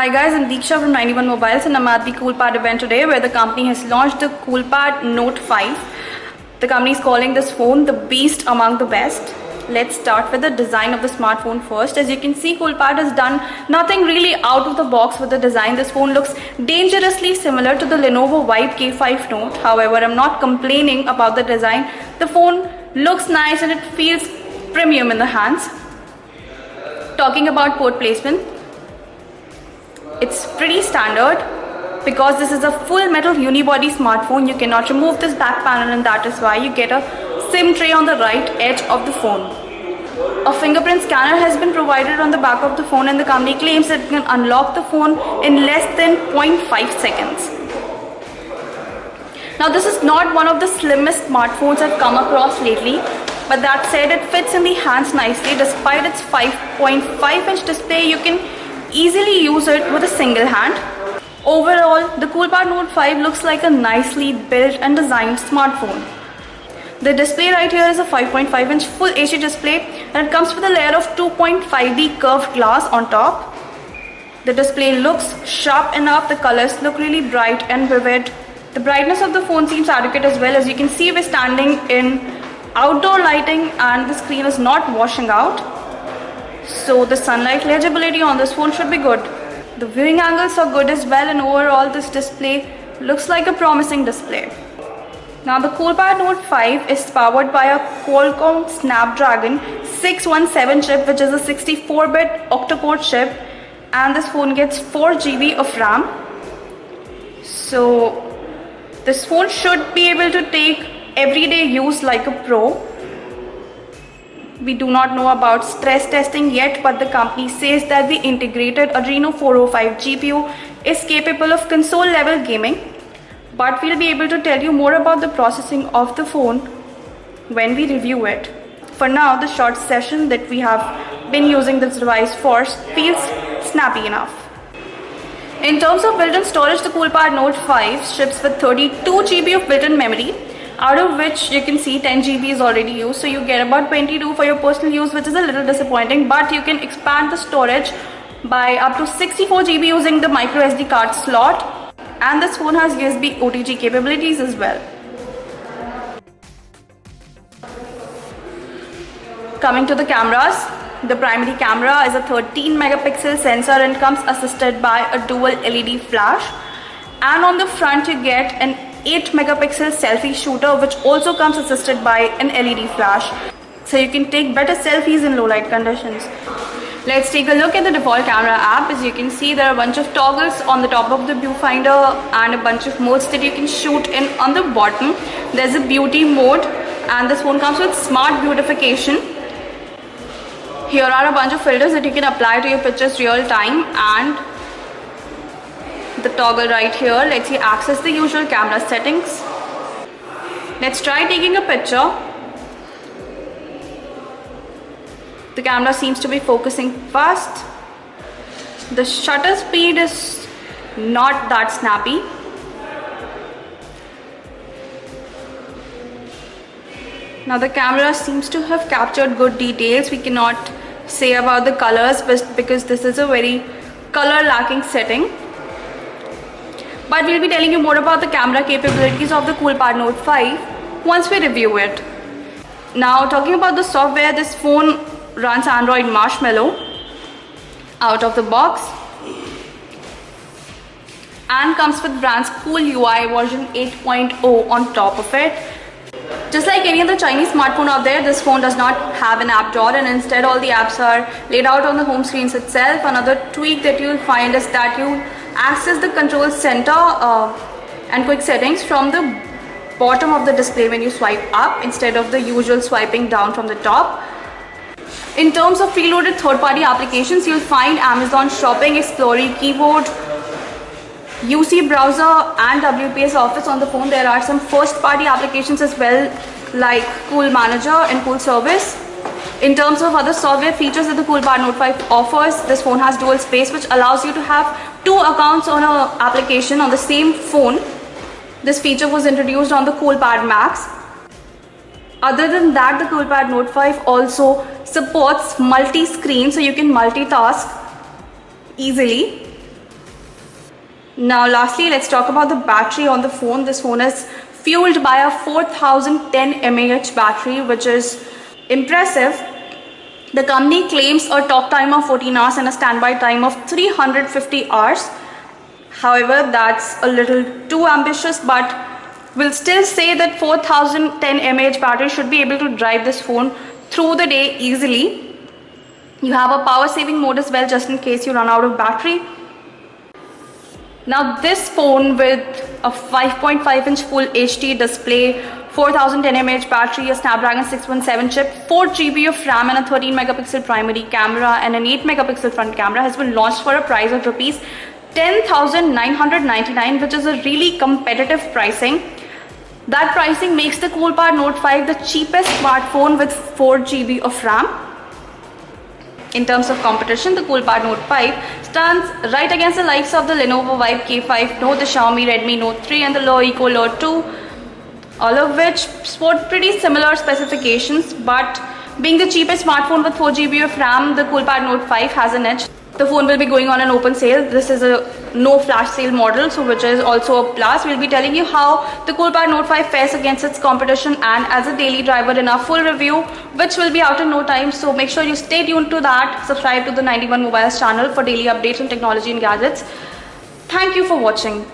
Hi guys, I'm Deeksha from 91 Mobiles and I'm at the Coolpad event today where the company has launched the Coolpad Note 5. The company is calling this phone the beast among the best. Let's start with the design of the smartphone first. As you can see, Coolpad has done nothing really out of the box with the design. This phone looks dangerously similar to the Lenovo Vibe K5 Note. However, I'm not complaining about the design. The phone looks nice and it feels premium in the hands. Talking about port placement, it's pretty standard because this is a full metal unibody smartphone. You cannot remove this back panel and that is why you get a SIM tray on the right edge of the phone. A fingerprint scanner has been provided on the back of the phone and the company claims that it can unlock the phone in less than 0.5 seconds. Now this is not one of the slimmest smartphones I've come across lately, but that said, it fits in the hands nicely. Despite its 5.5-inch display, you can easily use it with a single hand. Overall, the Coolpad Note 5 looks like a nicely built and designed smartphone. The display right here is a 5.5-inch Full HD display and it comes with a layer of 2.5D curved glass on top. The display looks sharp enough, the colors look really bright and vivid. The brightness of the phone seems adequate as well. As you can see, we're standing in outdoor lighting and the screen is not washing out. So the sunlight legibility on this phone should be good. The viewing angles are good as well and overall this display looks like a promising display. Now the Coolpad Note 5 is powered by a Qualcomm Snapdragon 617 chip, which is a 64-bit octa-core chip, and this phone gets 4 GB of RAM. So this phone should be able to take everyday use like a pro. We do not know about stress testing yet, but the company says that the integrated Adreno 405 GPU is capable of console level gaming. But we'll be able to tell you more about the processing of the phone when we review it. For now, the short session that we have been using this device for feels snappy enough. In terms of built-in storage, the Coolpad Note 5 ships with 32 GB of built-in memory, out of which you can see 10 GB is already used. So you get about 22 for your personal use, which is a little disappointing, but you can expand the storage by up to 64 GB using the micro SD card slot. And this phone has USB OTG capabilities as well. Coming to the cameras, the primary camera is a 13 megapixel sensor and comes assisted by a dual LED flash. And on the front you get an 8 megapixel selfie shooter, which also comes assisted by an LED flash. So you can take better selfies in low light conditions. Let's take a look at the default camera app. As you can see, there are a bunch of toggles on the top of the viewfinder and a bunch of modes that you can shoot in on the bottom. There's a beauty mode and this phone comes with smart beautification. Here are a bunch of filters that you can apply to your pictures real time, and the toggle right here lets you access the usual camera settings. Let's try taking a picture. The camera seems to be focusing fast. The shutter speed is not that snappy. Now the camera seems to have captured good details. We cannot say about the colors because this is a very color lacking setting. But we'll be telling you more about the camera capabilities of the Coolpad Note 5 once we review it. Now talking about the software, this phone runs Android Marshmallow out of the box and comes with brand's Cool UI version 8.0 on top of it. Just like any other Chinese smartphone out there, this phone does not have an app drawer and instead all the apps are laid out on the home screens itself. Another tweak that you'll find is that you access the control center and quick settings from the bottom of the display when you swipe up instead of the usual swiping down from the top. In terms of preloaded third-party applications, you'll find Amazon Shopping, Explorer, Keyboard, UC Browser and WPS Office on the phone. There are some first-party applications as well like Cool Manager and Cool Service. In terms of other software features that the Coolpad Note 5 offers, this phone has dual space, which allows you to have 2 accounts on an application on the same phone. This feature was introduced on the Coolpad Max. Other than that, the Coolpad Note 5 also supports multi-screen, so you can multitask easily. Now lastly, let's talk about the battery on the phone. This phone is fueled by a 4010 mAh battery, which is impressive. The company claims a talk time of 14 hours and a standby time of 350 hours. However, that's a little too ambitious, but we'll still say that 4010 mAh battery should be able to drive this phone through the day easily. You have a power saving mode as well, just in case you run out of battery. Now this phone with a 5.5-inch full HD display, 4010 mAh battery, a Snapdragon 617 chip, 4 GB of RAM and a 13 megapixel primary camera and an 8 megapixel front camera has been launched for a price of rupees 10,999, which is a really competitive pricing. That pricing makes the Coolpad Note 5 the cheapest smartphone with 4 GB of RAM. In terms of competition, the Coolpad Note 5 stands right against the likes of the Lenovo Vibe K5 Note, the Xiaomi Redmi Note 3 and the Lenovo Eco Lure 2, all of which sport pretty similar specifications, but being the cheapest smartphone with 4 GB of RAM, the Coolpad Note 5 has an edge. The phone will be going on an open sale. This is a no flash sale model, so which is also a plus. We'll be telling you how the Coolpad Note 5 fares against its competition and as a daily driver in our full review, which will be out in no time. So make sure you stay tuned to that. Subscribe to the 91 Mobiles channel for daily updates on technology and gadgets. Thank you for watching.